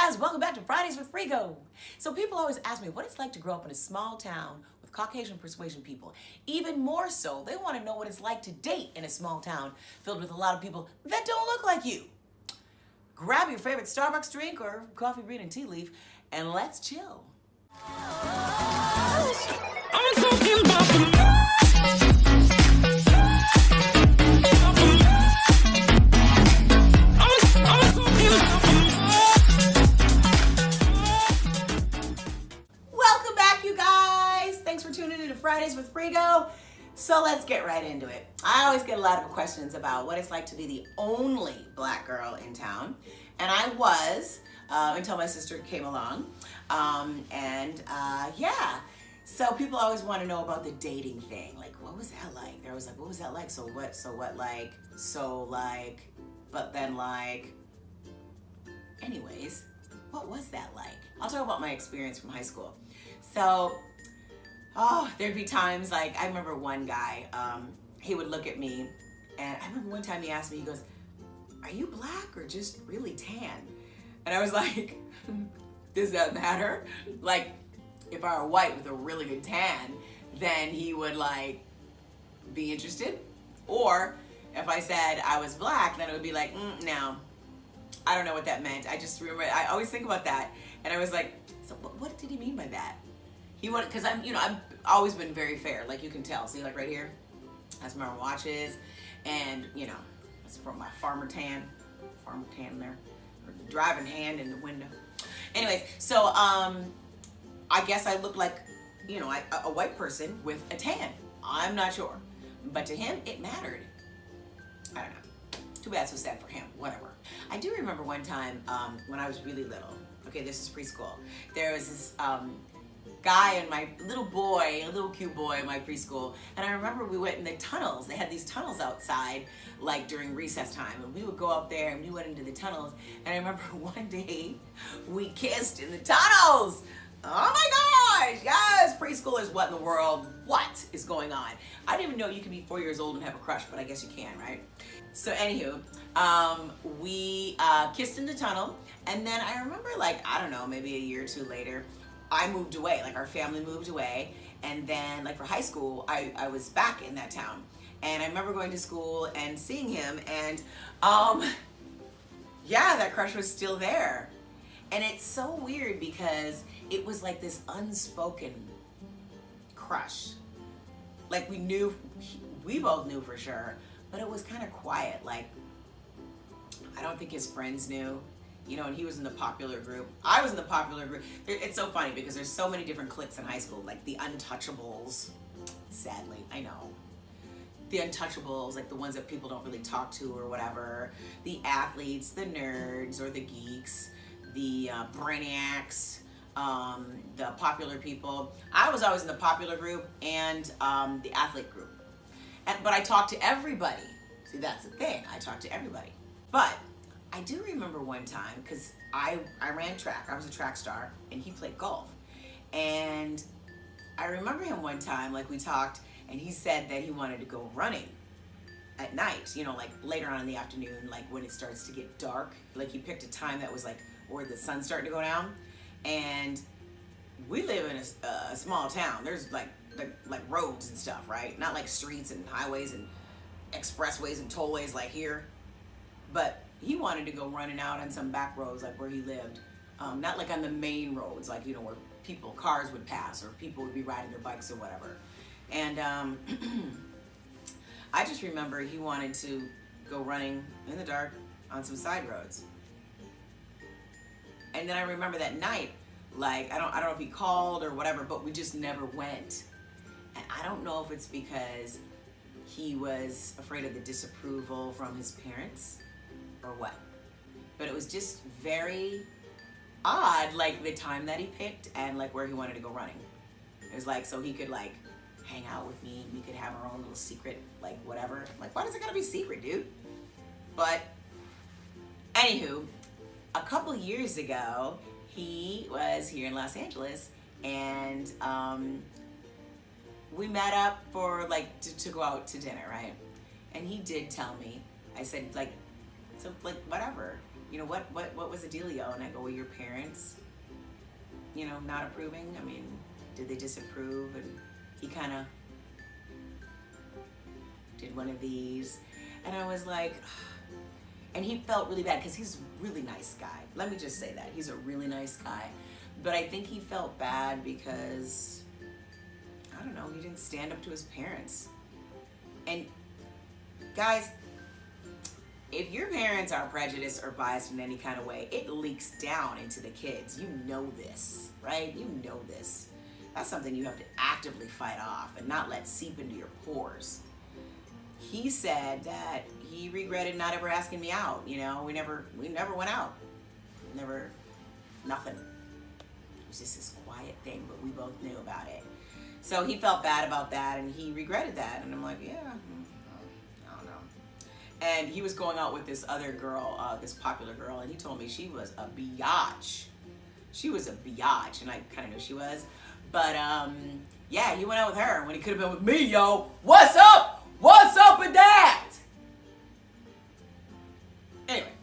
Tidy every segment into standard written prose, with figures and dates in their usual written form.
guys, welcome back to Fridays with Frigo. So people always ask me what it's like to grow up in a small town with Caucasian persuasion people. Even more so, they want to know what it's like to date in a small town filled with a lot of people that don't look like you. Grab your favorite Starbucks drink or coffee bean and tea leaf and let's chill. I'm talking about Fridays with Frigo. So let's get right into it. I always get a lot of questions about what it's like to be the only black girl in town. And I was, until my sister came along. Yeah. So people always want to know about the dating thing. Like, what was that like? They're always like, what was that like? So what like, but then like, anyways, what was that like? I'll talk about my experience from high school. So, there'd be times like, I remember one guy, he would look at me and I remember one time he asked me, he goes, are you black or just really tan? And I was like, does that matter? Like, if I were white with a really good tan, then he would like be interested. Or if I said I was black, then it would be like, no, I don't know what that meant. I just remember, I always think about that. And I was like, so what did he mean by that? He wanted, because I've always been very fair, like you can tell. See, like right here, that's my watches, and that's from my farmer tan there, or the driving hand in the window. Anyways, so I guess I look like, a white person with a tan. I'm not sure, but to him it mattered. I don't know. Too bad, so sad for him. Whatever. I do remember one time when I was really little. Okay, this is preschool. There was this guy and my little cute boy in my preschool, and I remember we went in the tunnels. They had these tunnels outside, like during recess time, and we would go up there and we went into the tunnels, and I remember one day we kissed in the tunnels. Oh my gosh, yes, preschoolers, what in the world? What is going on? I didn't even know you could be 4 years old and have a crush, but I guess you can, right? So anywho, we kissed in the tunnel, and then I remember, like, I don't know, maybe a year or two later, I moved away, like our family moved away, and then like for high school, I was back in that town, and I remember going to school and seeing him, and yeah, that crush was still there. And it's so weird because it was like this unspoken crush. Like we both knew for sure, but it was kind of quiet. Like, I don't think his friends knew. And he was in the popular group. I was in the popular group. It's so funny because there's so many different cliques in high school, like the untouchables, sadly, I know. The untouchables, like the ones that people don't really talk to or whatever. The athletes, the nerds or the geeks, the brainiacs, the popular people. I was always in the popular group and the athlete group. But I talked to everybody. See, that's the thing. I talked to everybody. But I do remember one time, because I ran track. I was a track star, and he played golf. And I remember him one time, like we talked, and he said that he wanted to go running at night, like later on in the afternoon, like when it starts to get dark. Like he picked a time that was like where the sun's starting to go down. And we live in a small town. There's like roads and stuff, right? Not like streets and highways and expressways and tollways like here. But he wanted to go running out on some back roads like where he lived. Not like on the main roads, like, where cars would pass or people would be riding their bikes or whatever. And I just remember he wanted to go running in the dark on some side roads. And then I remember that night, like, I don't know if he called or whatever, but we just never went. And I don't know if it's because he was afraid of the disapproval from his parents or what, but it was just very odd, like the time that he picked and like where he wanted to go running. It was like so he could like hang out with me, we could have our own little secret, like whatever. Like, why does it gotta be secret, dude? But anywho, a couple years ago, he was here in Los Angeles, and we met up for like to go out to dinner, right? And he did tell me, I said like, so like whatever, what was the dealio? And I go, well, your parents, not approving? I mean, did they disapprove? And he kind of did one of these. And I was like, and he felt really bad because he's a really nice guy. Let me just say that. He's a really nice guy. But I think he felt bad because, I don't know, he didn't stand up to his parents. And guys, if your parents are prejudiced or biased in any kind of way, it leaks down into the kids. You know this, right? You know this. That's something you have to actively fight off and not let seep into your pores. He said that he regretted not ever asking me out. We never went out. Nothing. It was just this quiet thing, but we both knew about it. So he felt bad about that, and he regretted that. And I'm like, yeah, I don't know. And he was going out with this other girl, this popular girl, and he told me she was a biatch. She was a biatch, and I kind of knew she was. But yeah, he went out with her when he could have been with me, yo. What's up? What's up with that? Anyway,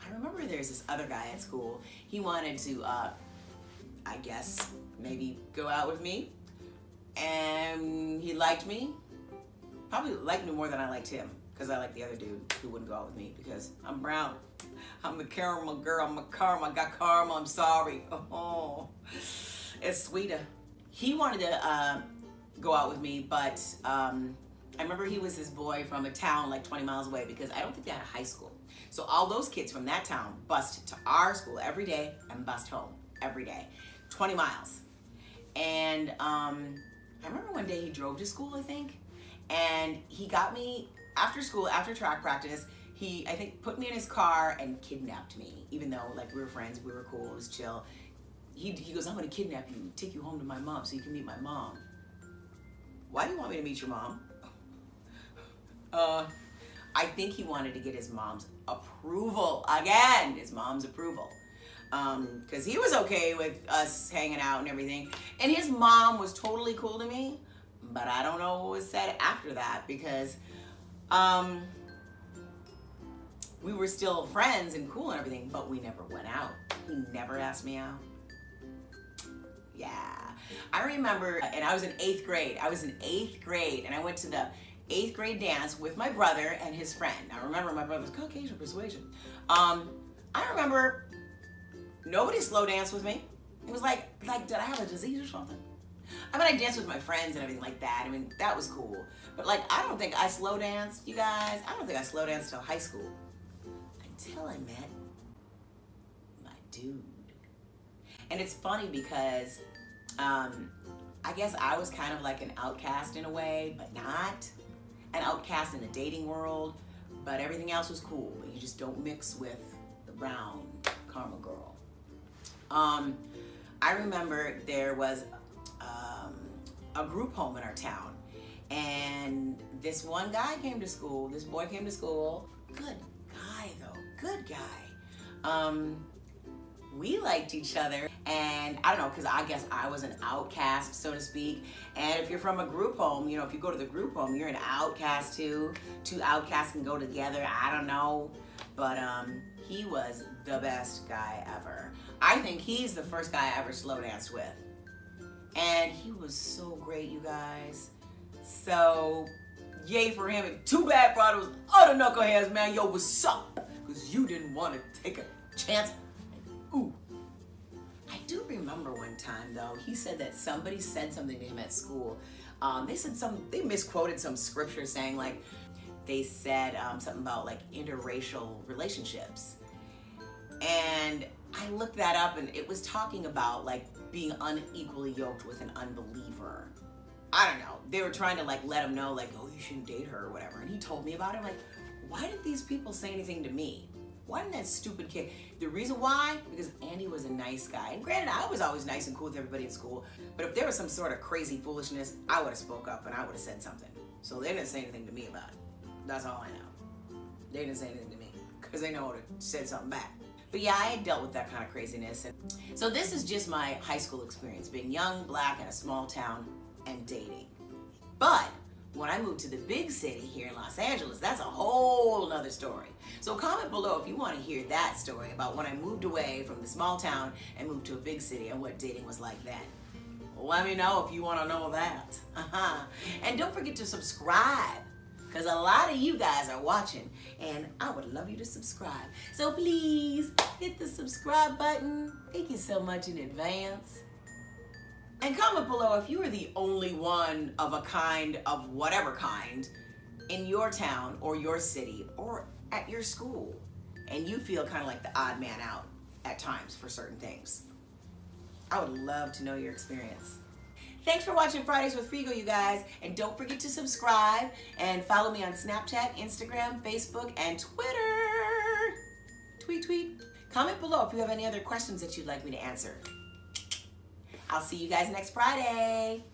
I remember there's this other guy at school. He wanted to, I guess, maybe go out with me. And he liked me. Probably liked me more than I liked him, because I liked the other dude who wouldn't go out with me because I'm brown. I'm a caramel girl. I'm a karma. I got karma. I'm sorry. Oh, it's sweeter. He wanted to go out with me, but I remember he was this boy from a town like 20 miles away, because I don't think they had a high school. So all those kids from that town bussed to our school every day and bussed home every day, 20 miles. And I remember one day he drove to school, I think, and he got me after school, after track practice. He, I think, put me in his car and kidnapped me, even though like we were friends, we were cool, it was chill. He goes, I'm gonna kidnap you, take you home to my mom so you can meet my mom. Why do you want me to meet your mom? I think he wanted to get his mom's approval again, his mom's approval. Because he was okay with us hanging out and everything. And his mom was totally cool to me, but I don't know what was said after that, because we were still friends and cool and everything, but we never went out. He never asked me out. Yeah. I remember, and I was in 8th grade. And I went to the 8th grade dance with my brother and his friend. I remember my brother's Caucasian persuasion. I remember nobody slow danced with me. It was like, did I have a disease or something? I mean, I danced with my friends and everything like that. I mean, that was cool. But like, I don't think I slow danced, you guys. I don't think I slow danced till high school. Until I met my dude. And it's funny because I guess I was kind of like an outcast in a way, but not an outcast in the dating world. But everything else was cool. But you just don't mix with the brown karma girl. I remember there was a group home in our town, and this one guy came to school, this boy came to school. Good guy though, good guy. We liked each other, and I don't know, because I guess I was an outcast, so to speak. And if you're from a group home, if you go to the group home, you're an outcast too. Two outcasts can go together, I don't know. But he was the best guy ever. I think he's the first guy I ever slow danced with. And he was so great, you guys. So, yay for him. And too bad for all those other knuckleheads, man. Yo, what's up? Because you didn't want to take a chance. Ooh. I do remember one time, though, he said that somebody said something to him at school. They misquoted some scripture saying, like, they said something about, like, interracial relationships. And I looked that up, and it was talking about, like, being unequally yoked with an unbeliever. I don't know. They were trying to, like, let him know, like, oh, you shouldn't date her or whatever. And he told me about it. I'm like, why didn't these people say anything to me? Why didn't that stupid kid? The reason why? Because Andy was a nice guy. And granted, I was always nice and cool with everybody in school. But if there was some sort of crazy foolishness, I would have spoke up and I would have said something. So they didn't say anything to me about it. That's all I know. They didn't say anything to me because they know I would have said something back. But yeah, I had dealt with that kind of craziness. And so this is just my high school experience, being young, black, in a small town, and dating. But when I moved to the big city here in Los Angeles, that's a whole nother story. So comment below if you want to hear that story about when I moved away from the small town and moved to a big city and what dating was like then. Let me know if you want to know that. And don't forget to subscribe, because a lot of you guys are watching and I would love you to subscribe. So please hit the subscribe button. Thank you so much in advance. And comment below if you are the only one of a kind of whatever kind in your town or your city or at your school, and you feel kind of like the odd man out at times for certain things. I would love to know your experience. Thanks for watching Fridays with Frigo, you guys. And don't forget to subscribe and follow me on Snapchat, Instagram, Facebook, and Twitter. Tweet. Comment below if you have any other questions that you'd like me to answer. I'll see you guys next Friday.